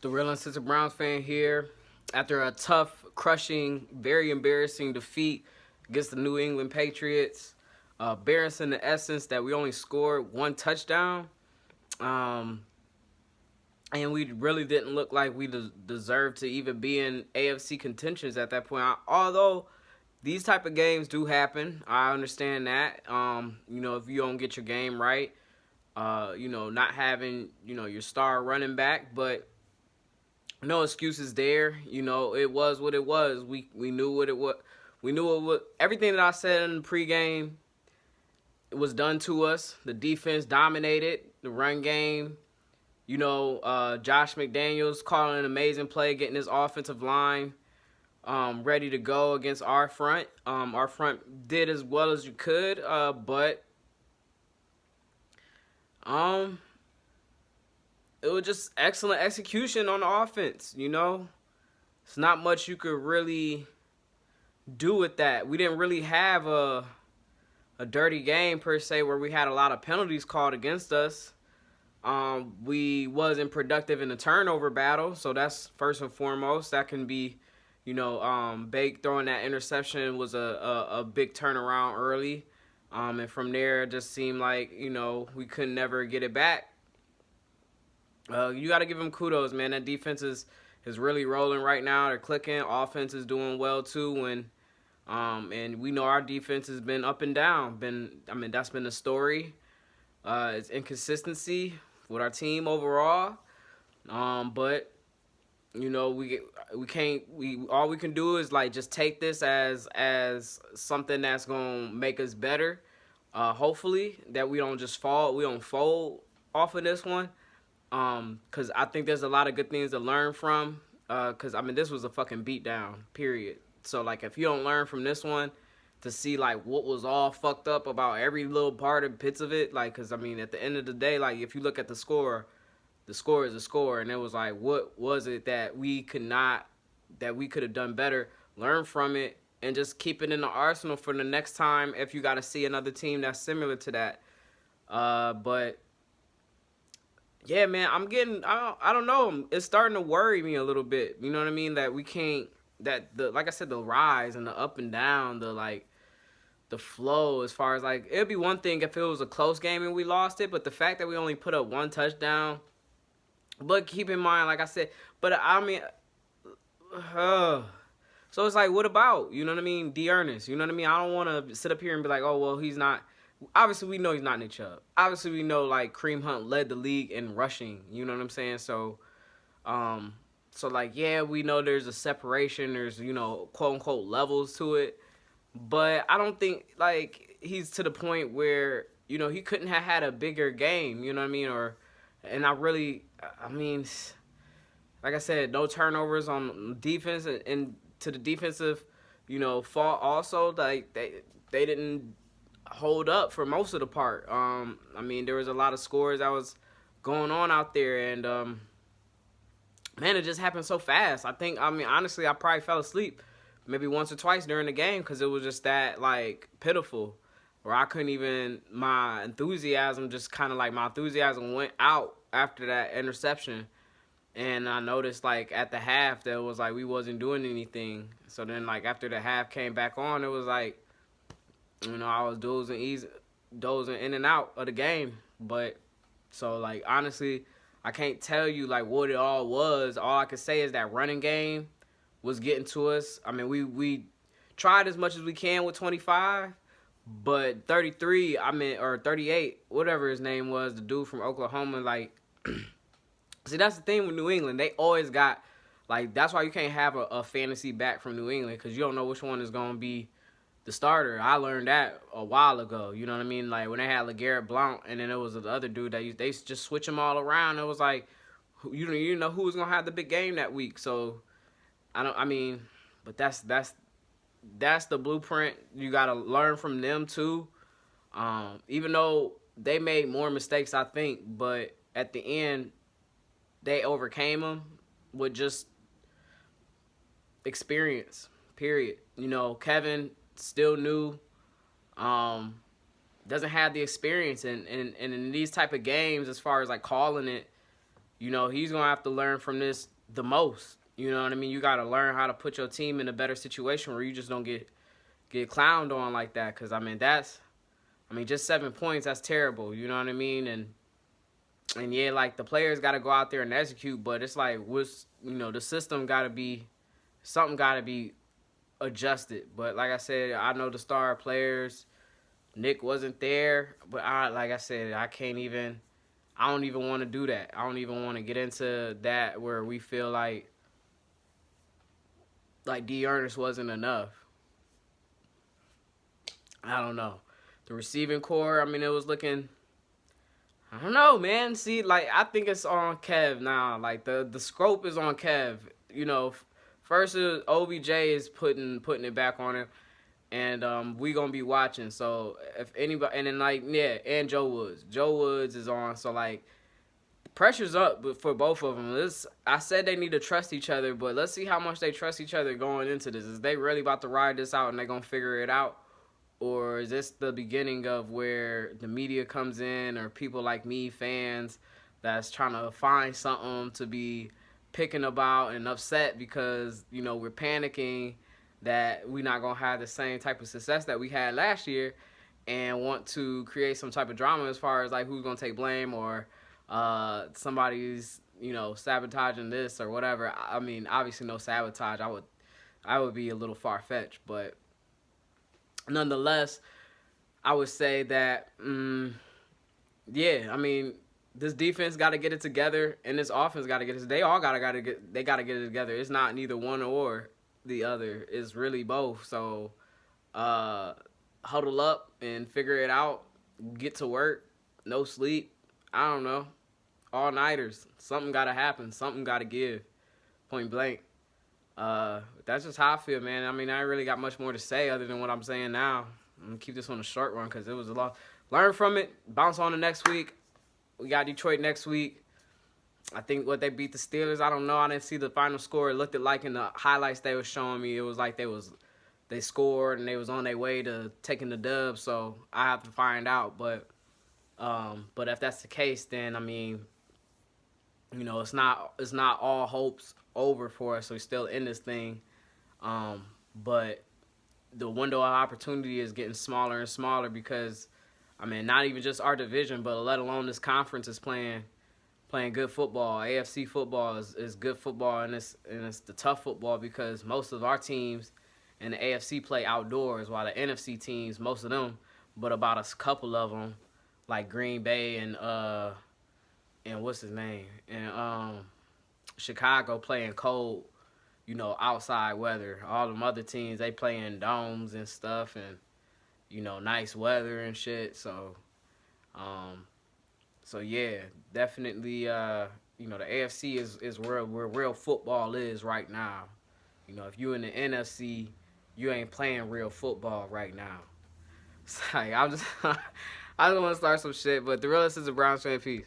The Real Uncensored Browns fan here. After a tough, crushing, very embarrassing defeat against the New England Patriots, embarrassing in the essence that we only scored one touchdown, um, and we really didn't look like we deserved to even be in AFC contentions at that point. Although these type of games do happen, I understand that. If you don't get your game right, not having your star running back, but no excuses there. It was what it was. We knew what it was. We knew it was. Everything that I said in the pregame, it was done to us. The defense dominated the run game. Josh McDaniels calling an amazing play, getting his offensive line ready to go against our front. Our front did as well as you could, but it was just excellent execution on the offense. It's not much you could really do with that. We didn't really have a dirty game per se where we had a lot of penalties called against us. We wasn't productive in the turnover battle, so that's first and foremost. That can be, Bake throwing that interception was a big turnaround early, and from there it just seemed like we could never get it back. You got to give them kudos, man. That defense is really rolling right now. They're clicking. Offense is doing well too, and we know our defense has been up and down. That's been the story. It's inconsistency with our team overall. But all we can do is just take this as something that's gonna make us better. Hopefully that we don't fold off of this one. Because I think there's a lot of good things to learn from. Because this was a fucking beatdown, period. So if you don't learn from this one, to see what was all fucked up about every little part of bits of it, because at the end of the day, if you look at the score is a score, and it was what was it that we could have done better? Learn from it and just keep it in the arsenal for the next time if you got to see another team that's similar to that. But yeah, man, I don't know. It's starting to worry me a little bit. You know what I mean? That we can't, like I said, the rise and the up and down, the flow as far as it'd be one thing if it was a close game and we lost it, but the fact that we only put up one touchdown, but keep in mind, like I said, so it's what about, you know what I mean? D'Ernest, you know what I mean? I don't want to sit up here and be like, oh, well, he's not. Obviously, we know he's not Nick Chubb. Obviously, we know Kareem Hunt led the league in rushing. You know what I'm saying? So, yeah, we know there's a separation. There's quote unquote levels to it, but I don't think he's to the point where he couldn't have had a bigger game. You know what I mean? Like I said, no turnovers on defense, and to the defensive, fault also. They didn't hold up for most of the part. There was a lot of scores that was going on out there, and man, it just happened so fast. Honestly, I probably fell asleep maybe once or twice during the game because it was just that pitiful, where I couldn't even, my enthusiasm went out after that interception. And I noticed at the half that it was we wasn't doing anything. So then after the half came back on, it was I was dozing in and out of the game. But so honestly, I can't tell you what it all was. All I can say is that running game was getting to us. We tried as much as we can with 25, but 33, or 38, whatever his name was, the dude from Oklahoma, see, that's the thing with New England. They always got, that's why you can't have a fantasy back from New England, because you don't know which one is going to be the starter. I learned that a while ago. You know what I mean? When they had LeGarrette Blount, and then it was the other dude that they just switch them all around. It was you know who was going to have the big game that week. So, but that's the blueprint. You got to learn from them, too. Even though they made more mistakes, I think, but at the end, they overcame them with just experience, period. Kevin still new, doesn't have the experience, and in these type of games, as far as calling it, he's gonna have to learn from this the most. You know what I mean? You gotta learn how to put your team in a better situation where you just don't get clowned on like that. Cause just 7 points. That's terrible. You know what I mean? And yeah, like the players gotta go out there and execute. But it's like, the system something gotta be adjusted. But like I said, I know the star players. Nick wasn't there, but like I said, I don't even want to do that. I don't even want to get into that where we feel like D. Ernest wasn't enough. I don't know. The receiving core, it was looking. I don't know, man. See, like I think it's on Kev now. Like the scope is on Kev. First OBJ is putting it back on him. And we gonna be watching. So if anybody, and then and Joe Woods. Joe Woods is on. So like, pressure's up for both of them. I said they need to trust each other, but let's see how much they trust each other going into this. Is they really about to ride this out and they gonna figure it out, or is this the beginning of where the media comes in, or people like me, fans, that's trying to find something to be picking about and upset because we're panicking that we're not going to have the same type of success that we had last year and want to create some type of drama as far as like who's going to take blame or somebody's, sabotaging this or whatever. Obviously no sabotage. I would be a little far-fetched, but nonetheless, I would say that, this defense got to get it together and this offense got to get it. They all got to get it together. It's not neither one or the other. Is really both. So huddle up and figure it out. Get to work. No sleep. I don't know. All-nighters. Something got to happen. Something got to give. Point blank. That's just how I feel, man. I ain't really got much more to say other than what I'm saying now. I'm going to keep this on a short run because it was a lot. Learn from it. Bounce on to next week. We got Detroit next week. I think they beat the Steelers. I don't know. I didn't see the final score. It looked like in the highlights they were showing me, it was like they scored and they was on their way to taking the dub. So I have to find out. But if that's the case, then it's not all hopes over for us. So we're still in this thing. But the window of opportunity is getting smaller and smaller because not even just our division, but let alone this conference is playing good football. AFC football is good football, and it's the tough football because most of our teams in the AFC play outdoors, while the NFC teams, most of them, but about a couple of them, like Green Bay and what's his name, and Chicago playing cold, outside weather. All them other teams, they play in domes and stuff, and nice weather and shit. So yeah, definitely. The AFC is where real football is right now. If you in the NFC, you ain't playing real football right now. It's like I just want to start some shit. But the realest is a Browns fan. Peace.